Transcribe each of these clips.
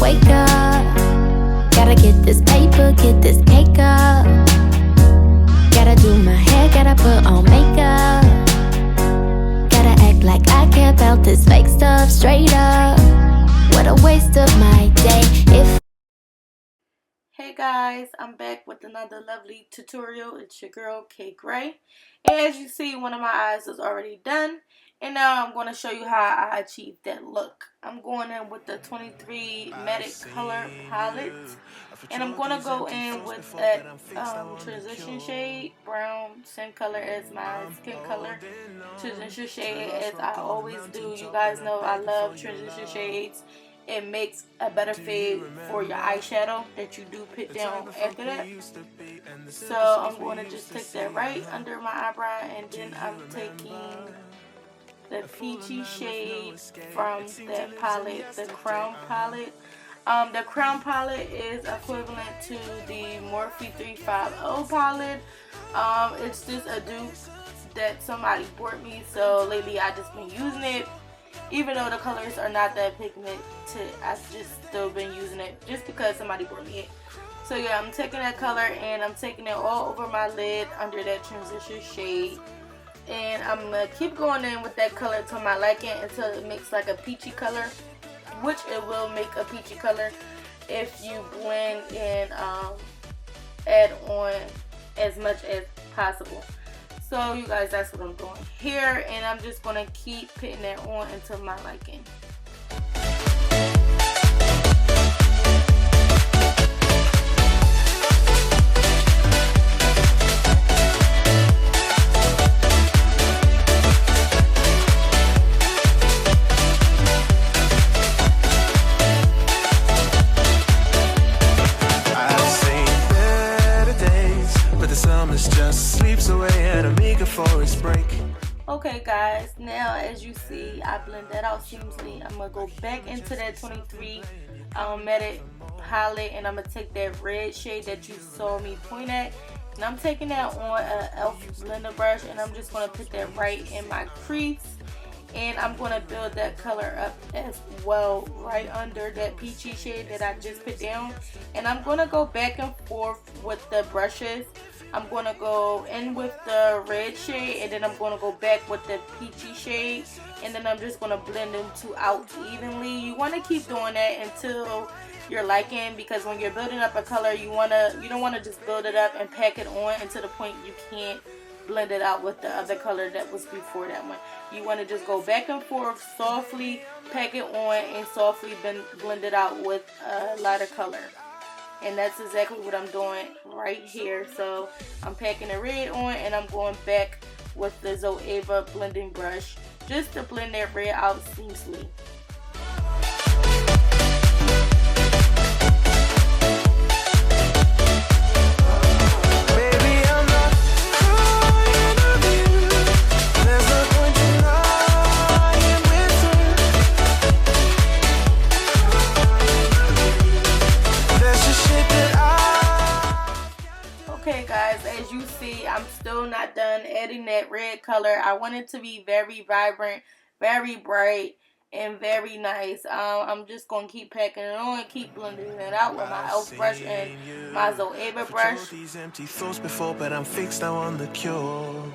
wake up. Gotta get this paper, get this cake up. Gotta do my hair, gotta put on makeup. Gotta act like I care about this fake stuff, straight up. What a waste of my day. Hey guys, I'm back with another lovely tutorial. It's your girl Kgray, and as you see, one of my eyes is already done, and now I'm going to show you how I achieved that look. I'm going in with the 23 Matic color palette, and I'm going to go in with that transition shade, brown, same color as my skin color, transition shade as I always do. You guys know I love transition shades. It makes a better fade for your eyeshadow that you do put down after that. So I'm going to just take that right under my eyebrow, and then I'm taking the peachy shade from that palette, the Crown palette. The Crown palette is equivalent to the Morphe 350 palette. It's just a dupe that somebody bought me, so lately I just been using it. Even though the colors are not that pigmented, I've just still been using it just because somebody brought me it. So yeah, I'm taking that color and I'm taking it all over my lid under that transition shade. And I'm going to keep going in with that color to my liking until it makes like a peachy color, which it will make a peachy color if you blend and add on as much as possible. So you guys, that's what I'm doing here, and I'm just going to keep putting that on until my liking. Okay guys, now as you see, I blend that out seamlessly. I'm going to go back into that 23 Matic palette, and I'm going to take that red shade that you saw me point at, and I'm taking that on an e.l.f. blender brush, and I'm just going to put that right in my crease, and I'm going to build that color up as well right under that peachy shade that I just put down. And I'm going to go back and forth with the brushes. I'm going to go in with the red shade, and then I'm going to go back with the peachy shade, and then I'm just going to blend them two out evenly. You want to keep doing that until you're liking, because when you're building up a color, you don't want to just build it up and pack it on until the point you can't blend it out with the other color that was before that one. You want to just go back and forth, softly pack it on, and softly blend it out with a lighter color. And that's exactly what I'm doing right here. So I'm packing the red on, and I'm going back with the Zoeva blending brush just to blend that red out seamlessly. Okay guys, as you see, I'm still not done adding that red color. I want it to be very vibrant, very bright, and very nice. I'm just going to keep packing it on and keep blending it out with my e.l.f. brush and my Zoeva brush. These empty thoughts before, but I'm fixed now on the cure.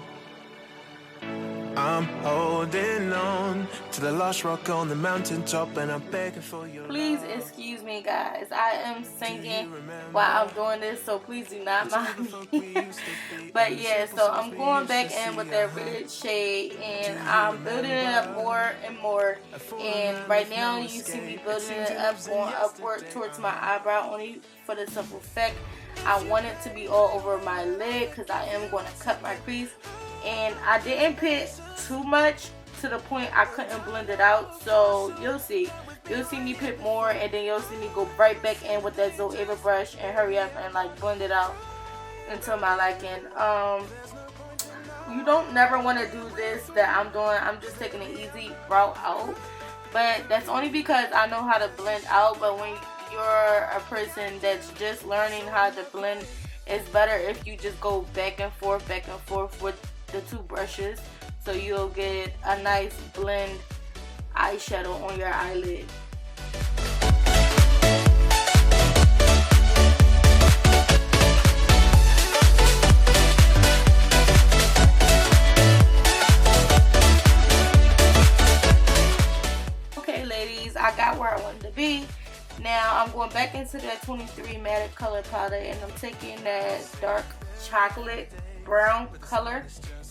I'm holding on to the last rock on the mountaintop, and I'm begging for your Please excuse me guys, I am singing while I'm doing this, so please do not mind me. But yeah, so I'm going back in with that red shade, and I'm building it up more and more. And right now you see me building it up, going upward towards my eyebrow, only for the simple fact I want it to be all over my lid, because I am going to cut my crease. And I didn't put too much to the point I couldn't blend it out. So you'll see me put more, and then you'll see me go right back in with that Zoeva brush and hurry up and like blend it out until my liking. You don't never want to do this that I'm doing. I'm just taking an easy route out, but that's only because I know how to blend out. But when you're a person that's just learning how to blend, it's better if you just go back and forth with the two brushes, so you'll get a nice blend eyeshadow on your eyelid. ladies, I got where I wanted to be. Now I'm going back into that 23 Matte Color Palette, and I'm taking that dark chocolate brown color,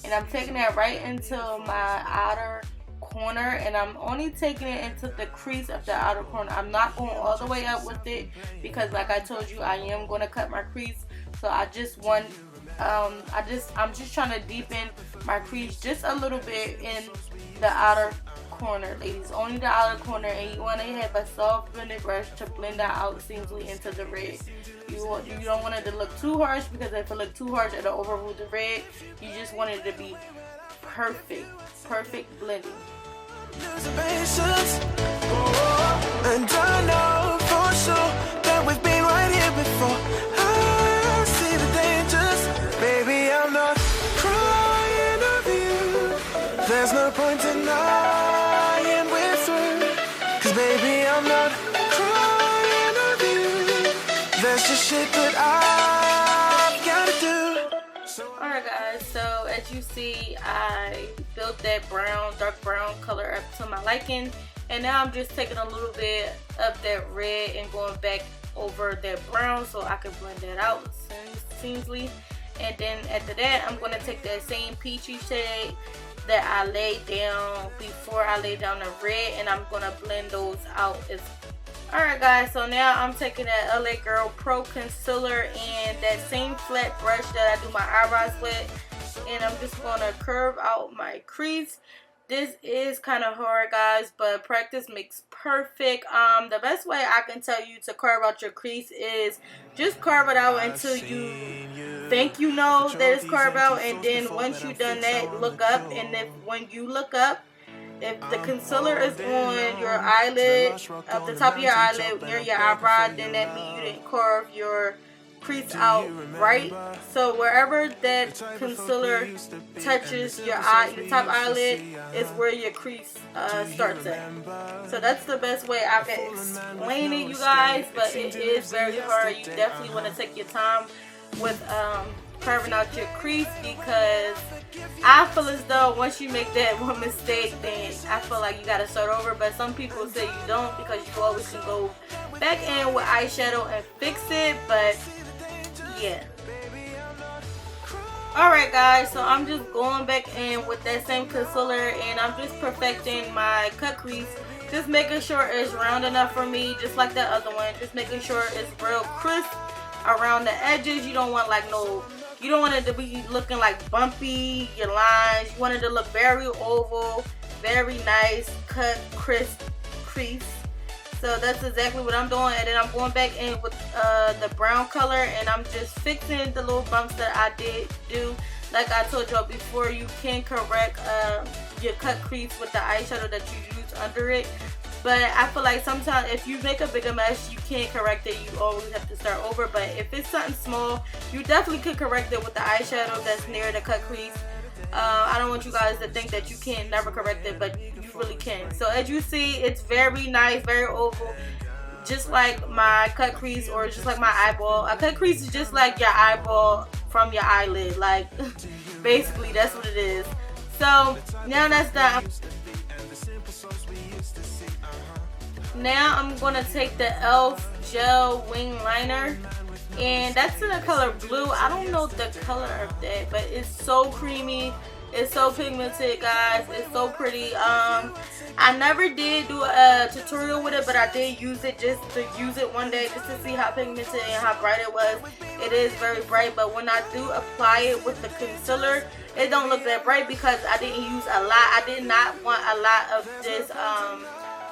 and I'm taking that right into my outer corner, and I'm only taking it into the crease of the outer corner. I'm not going all the way up with it because, like I told you, I am going to cut my crease. So I just want, I'm just trying to deepen my crease just a little bit in the outer corner, ladies. Only the outer corner, and you want to have a soft blended brush to blend that out seamlessly into the red. You don't want it to look too harsh, because if it look too harsh, it'll overrule the red. You just want it to be perfect blending. And I know for sure that we've been right here before. I see the dangers, baby. I'm not crying over you. There's no point denying we're through. 'Cause baby, I'm not crying over you. There's just shit that I've gotta do. Alright guys, so as you see, I built that dark brown color up to my liking, and now I'm just taking a little bit of that red and going back over that brown so I can blend that out seamlessly. And then after that, I'm going to take that same peachy shade that I laid down before I laid down the red, and I'm going to blend those out as well. Alright guys, so now I'm taking that LA Girl Pro Concealer and that same flat brush that I do my eyebrows with, and I'm just going to curve out my crease. This is kind of hard, guys, but practice makes perfect. The best way I can tell you to carve out your crease is just carve it out until you think you know that it's carved out, and then once you've done that, look up, and when you look up, if the concealer is on your eyelid, at the top of your eyelid, near your eyebrow, then that means you didn't carve your crease out right. So wherever that concealer touches your eye, the top eyelid, is where your crease starts at. So that's the best way I can explain it, you guys, but it is very hard. You definitely want to take your time with carving out your crease, because I feel as though once you make that one mistake, then I feel like you gotta start over. But some people say you don't, because you always can go back in with eyeshadow and fix it. But yeah. Alright guys, so I'm just going back in with that same concealer, and I'm just perfecting my cut crease, just making sure it's round enough for me, just like the other one, just making sure it's real crisp around the edges. You don't want you don't want it to be looking like bumpy, your lines. You want it to look very oval, very nice, cut, crisp crease. So that's exactly what I'm doing. And then I'm going back in with the brown color, and I'm just fixing the little bumps that I did do. Like I told y'all before, you can correct your cut crease with the eyeshadow that you use under it. But I feel like sometimes if you make a bigger mess, you can't correct it. You always have to start over. But if it's something small, you definitely could correct it with the eyeshadow that's near the cut crease. I don't want you guys to think that you can never correct it, but you really can. So as you see, it's very nice, very oval, just like my cut crease, or just like my eyeball. A cut crease is just like your eyeball from your eyelid. Like, basically, that's what it is. So now that's done. Now I'm going to take the e.l.f. Gel Wing Liner, and that's in the color blue. I don't know the color of that, but it's so creamy. It's so pigmented, guys. It's so pretty. I never did do a tutorial with it, but I did use it just to use it one day, just to see how pigmented and how bright it was. It is very bright, but when I do apply it with the concealer, it don't look that bright because I didn't use a lot. I did not want a lot of this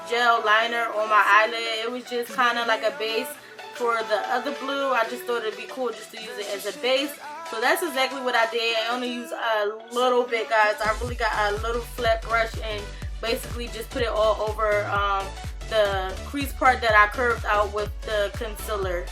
gel liner on my eyelid. It was just kind of like a base for the other blue. I just thought it'd be cool just to use it as a base. So that's exactly what I did. I only used a little bit, guys. I really got a little flat brush and basically just put it all over the crease part that I curved out with the concealer.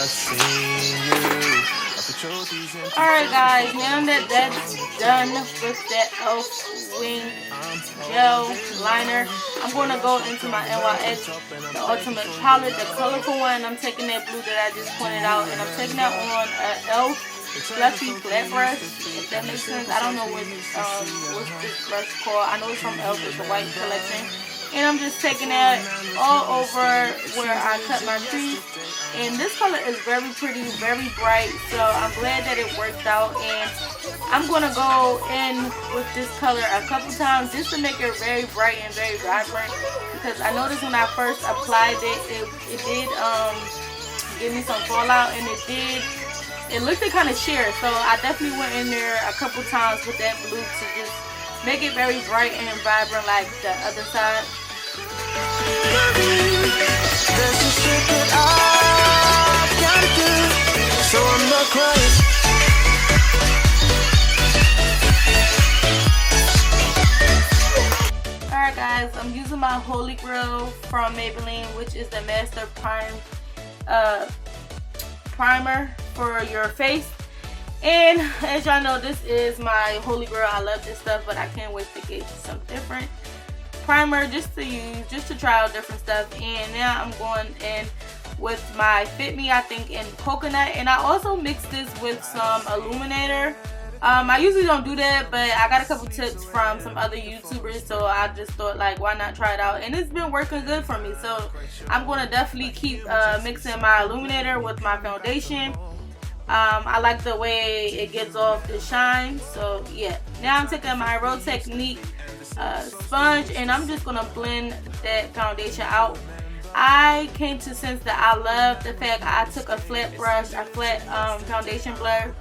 Alright guys, now that that's done with that elf wing gel liner, I'm going to go into my NYX, the Ultimate Palette, the colorful one. I'm taking that blue that I just pointed out, and I'm taking that on an elf fluffy flat brush, if that makes sense. I don't know what's this brush called. I know it's from elf, it's a white collection. And I'm just taking that all over where I cut my crease. And this color is very pretty, very bright. So I'm glad that it worked out. And I'm going to go in with this color a couple times just to make it very bright and very vibrant. Because I noticed when I first applied it did give me some fallout. And it looked kind of sheer. So I definitely went in there a couple times with that blue to just make it very bright and vibrant like the other side. There's a shit that I've gotta do, so I'm not crying. Alright guys, I'm using my Holy Grail from Maybelline, which is the Master Primer for your face. And as y'all know, this is my Holy Grail. I love this stuff, but I can't wait to get some different primer just to use, just to try out different stuff. And now I'm going in with my Fit Me, I think in coconut, and I also mixed this with some illuminator. I usually don't do that, but I got a couple tips from some other YouTubers, so I just thought, like, why not try it out? And it's been working good for me, so I'm going to definitely keep mixing my illuminator with my foundation. I like the way it gets off the shine. So yeah, now I'm taking my Real Technique sponge, and I'm just gonna blend that foundation out. I came to sense that I love the fact I took a flat brush, a flat foundation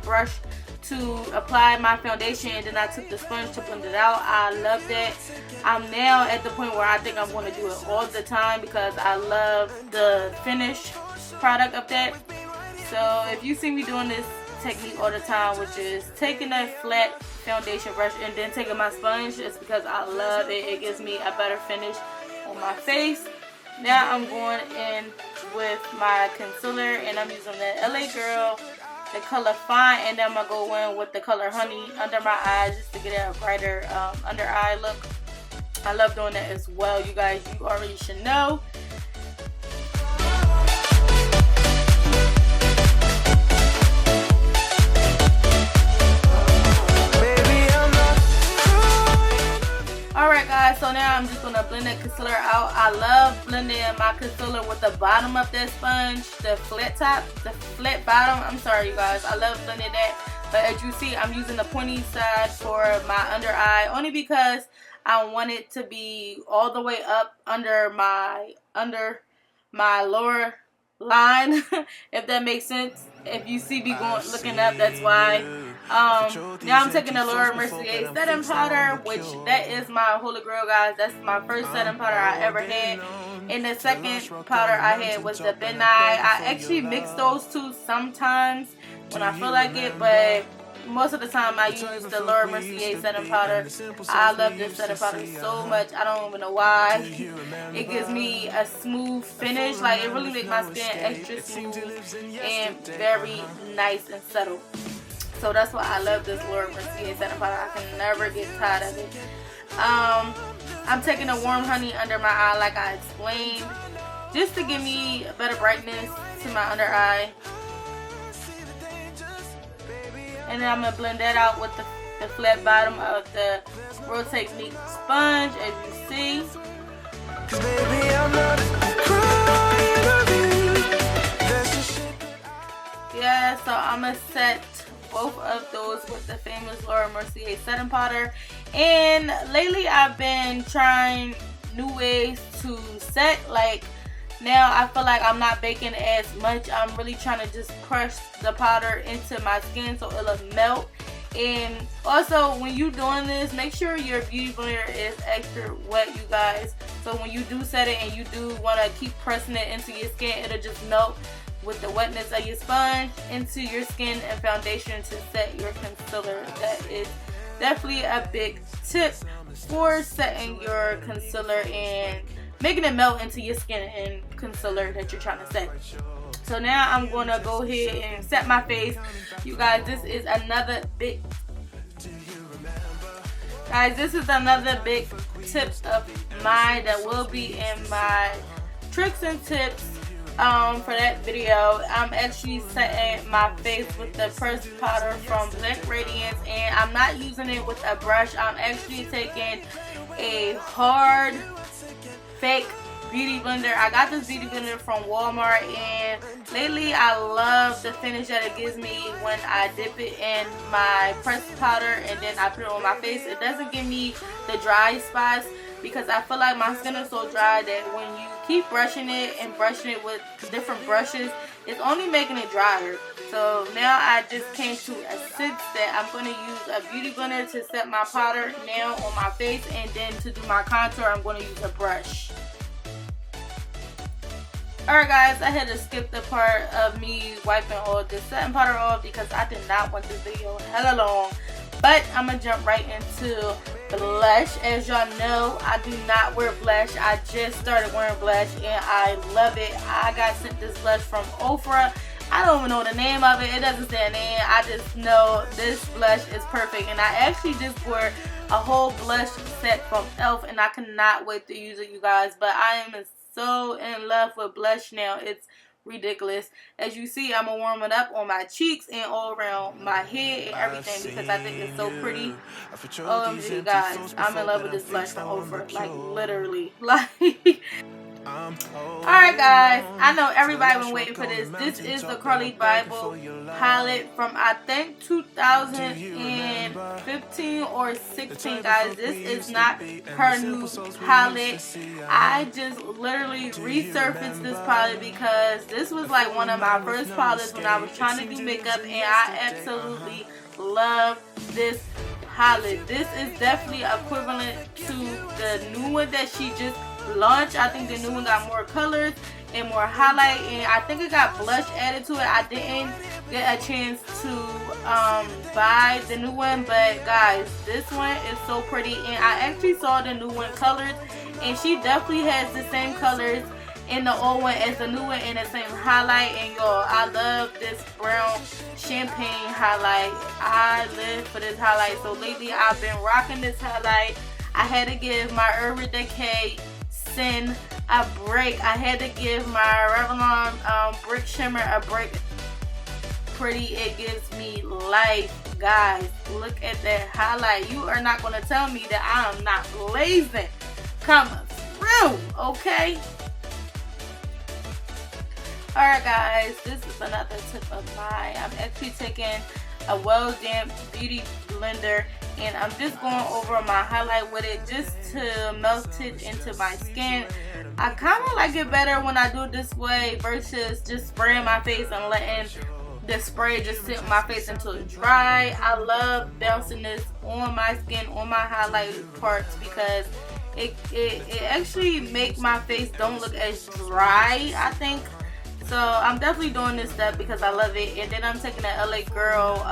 brush to apply my foundation, and then I took the sponge to blend it out. I love that. I'm now at the point where I think I'm going to do it all the time because I love the finished product of that. So if you see me doing this technique all the time, which is taking a flat foundation brush and then taking my sponge, it's because I love it. It gives me a better finish on my face. Now I'm going in with my concealer, and I'm using the LA Girl, the color Fine, and then I'm going to go in with the color Honey under my eyes just to get a brighter under eye look. I love doing that as well, you guys. You already should know. Alright guys, so now I'm just going to blend that concealer out. I love blending my concealer with the bottom of that sponge, the flat top, the flat bottom. I'm sorry you guys, I love blending that. But as you see, I'm using the pointy side for my under eye, only because I want it to be all the way up under my lower line, if that makes sense. If you see me looking up, that's why. Now I'm taking the Laura Mercier setting powder, which that is my Holy Grail, guys. That's my first setting powder I ever had. And the second powder I had was the Ben Nye. I actually mix those two sometimes when I feel like it, but most of the time I use the Laura Mercier setting powder. I love this setting powder so much. I don't even know why. It gives me a smooth finish. Like, it really makes my skin extra smooth and very nice and subtle. So that's why I love this Laura Mercier setting powder. I can never get tired of it. I'm taking a warm honey under my eye, like I explained, just to give me a better brightness to my under eye. And then I'm going to blend that out with the flat bottom of the Real Technique sponge, as you see. Yeah, so I'm going to set both of those with the famous Laura Mercier setting powder. And lately I've been trying new ways to set. Like, now I feel like I'm not baking as much. I'm really trying to just crush the powder into my skin so it'll melt. And also, when you're doing this, make sure your beauty blender is extra wet, you guys. So when you do set it and you do want to keep pressing it into your skin, it'll just melt with the wetness of your sponge into your skin and foundation to set your concealer. That is definitely a big tip for setting your concealer and making it melt into your skin and concealer that you're trying to set. So now I'm gonna go ahead and set my face. You guys, this is another big tip of mine that will be in my tricks and tips for that video. I'm actually setting my face with the pressed powder from Black Radiance, and I'm not using it with a brush. I'm actually taking a hard fake beauty blender. I got this beauty blender from Walmart, and lately I love the finish that it gives me when I dip it in my pressed powder and then I put it on my face. It doesn't give me the dry spots because I feel like my skin is so dry that when you keep brushing it and brushing it with different brushes, it's only making it drier. So now I just came to a sense that I'm going to use a beauty blender to set my powder now on my face, and then to do my contour I'm going to use a brush. Alright guys, I had to skip the part of me wiping all this setting powder off because I did not want this video hella long. But I'm going to jump right into blush. As y'all know, I do not wear blush. I just started wearing blush and I love it. I got sent this blush from Ofra. I don't even know the name of it. It doesn't say a name. I just know this blush is perfect. And I actually just wore a whole blush set from e.l.f. and I cannot wait to use it, you guys. But I am so in love with blush now. It's ridiculous. As you see, I'm gonna warm it up on my cheeks and all around my head and everything because I think it's so pretty. OMG guys, I'm in love with this blush from Ofra, like literally. Alright guys, I know everybody been waiting for this. This is the Carly Bible palette from I think 2015 or 16 guys. This is not her new palette. I just literally resurfaced this palette because this was like one of my first palettes when I was trying to do makeup, and I absolutely love this palette. This is definitely equivalent to the new one that she just launched. I think the new one got more colors and more highlight, and I think it got blush added to it. I didn't get a chance to buy the new one, but guys, this one is so pretty, and I actually saw the new one colored, and she definitely has the same colors in the old one as the new one and the same highlight. And y'all, I love this brown champagne highlight. I live for this highlight. So lately I've been rocking this highlight. I had to give my Urban Decay Sin a break. I had to give my Revlon Brick Shimmer a break. Pretty, it gives me life, guys. Look at that highlight. You are not going to tell me that I am not blazing. Come through, okay? Alright guys, this is another tip of mine. I'm actually taking a well damp beauty blender and I'm just going over my highlight with it just to melt it into my skin. I kind of like it better when I do it this way versus just spraying my face and letting the spray just sit on my face until it's dry. I love bouncing this on my skin, on my highlight parts, because it actually make my face don't look as dry, I think. So I'm definitely doing this step because I love it. And then I'm taking that LA Girl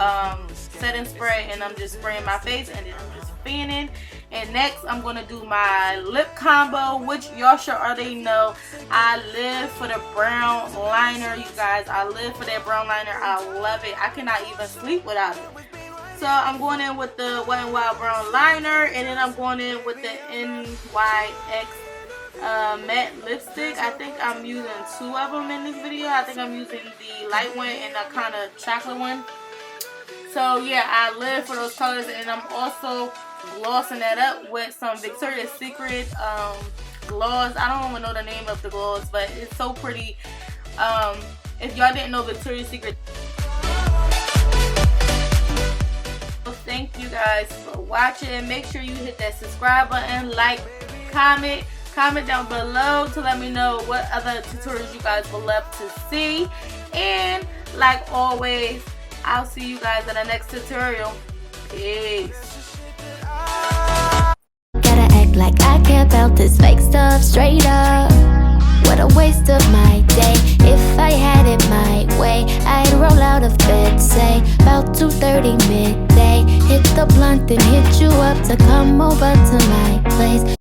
setting spray and I'm just spraying my face, and then I'm just fanning. And next I'm going to do my lip combo, which y'all should already know. I live for the brown liner, you guys. I live for that brown liner. I love it. I cannot even sleep without it. So I'm going in with the Wet n Wild brown liner, and then I'm going in with the NYX matte lipstick. I think I'm using two of them in this video. I think I'm using the light one and the kind of chocolate one. So yeah, I live for those colors, and I'm also glossing that up with some Victoria's Secret gloss. I don't even know the name of the gloss, but it's so pretty. If y'all didn't know Victoria's Secret, thank you guys for watching. Make sure you hit that subscribe button, like, comment down below to let me know what other tutorials you guys would love to see. And like always, I'll see you guys in the next tutorial. Peace. Gotta act like I care about this fake stuff, straight up. What a waste of my day. If I had it my way, I'd roll out of bed, say about 2:30 midday. Hit the blunt and hit you up to come over to my place.